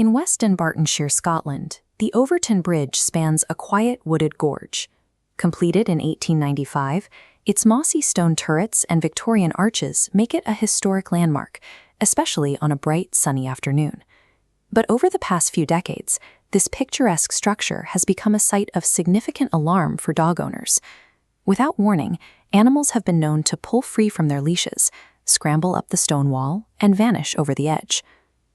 In West Dumbartonshire, Scotland, the Overtoun Bridge spans a quiet wooded gorge. Completed in 1895, its mossy stone turrets and Victorian arches make it a historic landmark, especially on a bright, sunny afternoon. But over the past few decades, this picturesque structure has become a site of significant alarm for dog owners. Without warning, animals have been known to pull free from their leashes, scramble up the stone wall, and vanish over the edge.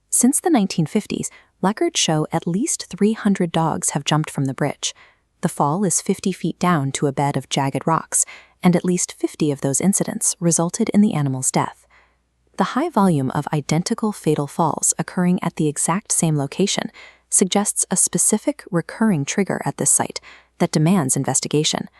Since the 1950s, records show at least 300 dogs have jumped from the bridge. The fall is 50 feet down to a bed of jagged rocks, and at least 50 of those incidents resulted in the animal's death. The high volume of identical fatal falls occurring at the exact same location suggests a specific recurring trigger at this site that demands investigation.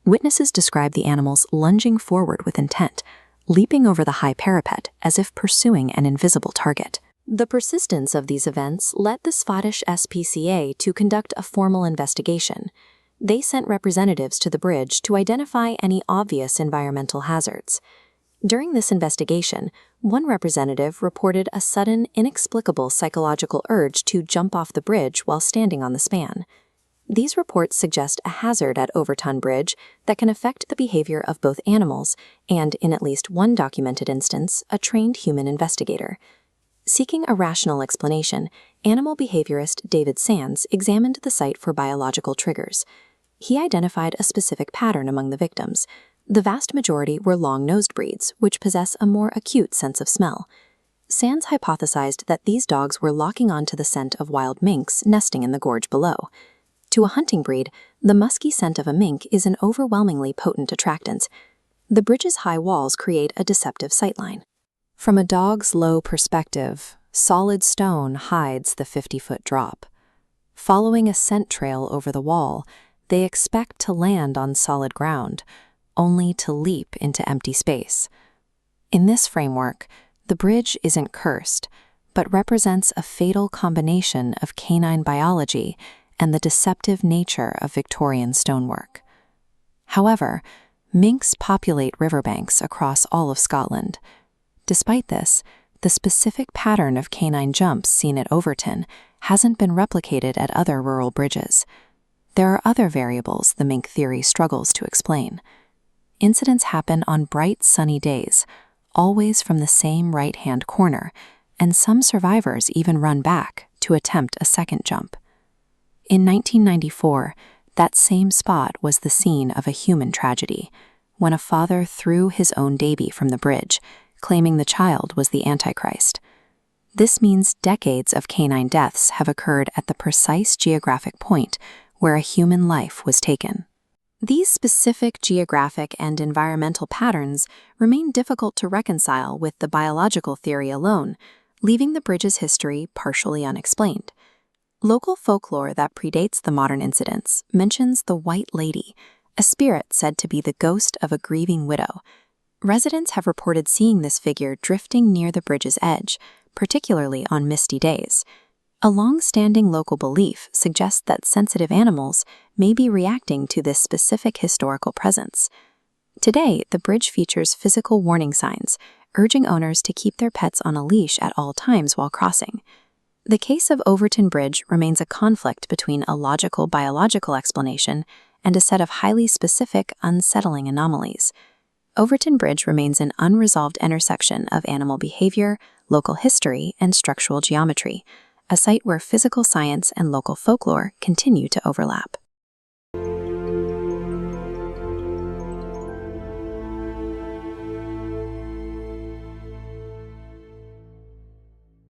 Witnesses describe the animals lunging forward with intent, leaping over the high parapet as if pursuing an invisible target. The persistence of these events led the Scottish SPCA to conduct a formal investigation. They sent representatives to the bridge to identify any obvious environmental hazards. During this investigation, one representative reported a sudden, inexplicable psychological urge to jump off the bridge while standing on the span. These reports suggest a hazard at Overtoun Bridge that can affect the behavior of both animals and, in at least one documented instance, a trained human investigator. Seeking a rational explanation, animal behaviorist David Sands examined the site for biological triggers. He identified a specific pattern among the victims. The vast majority were long-nosed breeds, which possess a more acute sense of smell. Sands hypothesized that these dogs were locking onto the scent of wild minks nesting in the gorge below. To a hunting breed, the musky scent of a mink is an overwhelmingly potent attractant. The bridge's high walls create a deceptive sightline. From a dog's low perspective, solid stone hides the 50-foot drop. Following a scent trail over the wall, they expect to land on solid ground, only to leap into empty space. In this framework, the bridge isn't cursed, but represents a fatal combination of canine biology and the deceptive nature of Victorian stonework. However, minks populate riverbanks across all of Scotland. Despite this, the specific pattern of canine jumps seen at Overtoun hasn't been replicated at other rural bridges. There are other variables the mink theory struggles to explain. Incidents happen on bright, sunny days, always from the same right-hand corner, and some survivors even run back to attempt a second jump. In 1994, that same spot was the scene of a human tragedy, when a father threw his own baby from the bridge, claiming the child was the Antichrist. This means decades of canine deaths have occurred at the precise geographic point where a human life was taken. These specific geographic and environmental patterns remain difficult to reconcile with the biological theory alone, leaving the bridge's history partially unexplained. Local folklore that predates the modern incidents mentions the White Lady, a spirit said to be the ghost of a grieving widow. Residents have reported seeing this figure drifting near the bridge's edge, particularly on misty days. A long-standing local belief suggests that sensitive animals may be reacting to this specific historical presence. Today, the bridge features physical warning signs, urging owners to keep their pets on a leash at all times while crossing. The case of Overtoun Bridge remains a conflict between a logical biological explanation and a set of highly specific, unsettling anomalies. Overtoun Bridge remains an unresolved intersection of animal behavior, local history, and structural geometry, a site where physical science and local folklore continue to overlap.